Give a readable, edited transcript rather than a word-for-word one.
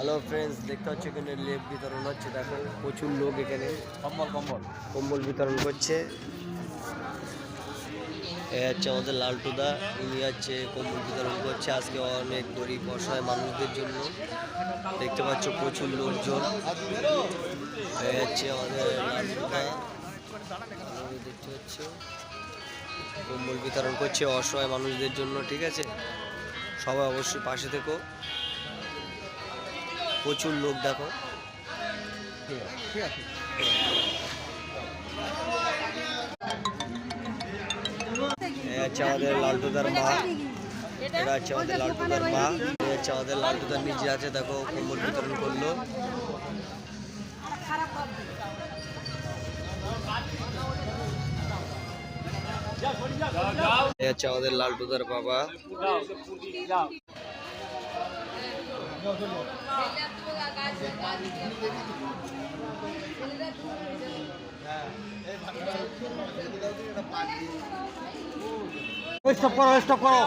Hello friends, দেখতে হচ্ছে এখানে লেপ বিতরণ হচ্ছে। দেখো প্রচুর লোক এখানে কম্বল বিতরণ করছে। এ হচ্ছে আমাদের লালটুদা, ইনি হচ্ছে কম্বল বিতরণ করছে আজকে অনেক গরিব অসহায় মানুষদের জন্য। দেখতে পাচ্ছ প্রচুর লোকজন। এ হচ্ছে আমাদের লালটুদা, দেখতে হচ্ছে কম্বল বিতরণ করছে অসহায় মানুষদের জন্য। ঠিক আছে, সবাই অবশ্যই পাশে থেকো। প্রচুর লোক দেখো। আমাদের লালটুদার মা, এটা হচ্ছে আমাদের লালটুদার মা, হচ্ছে আমাদের লালটুদার নিচে আছে। দেখো কম্বল বিতরণ করলো। হচ্ছে আমাদের লালটুদার বাবা। স্টপ করো, স্টপ করো।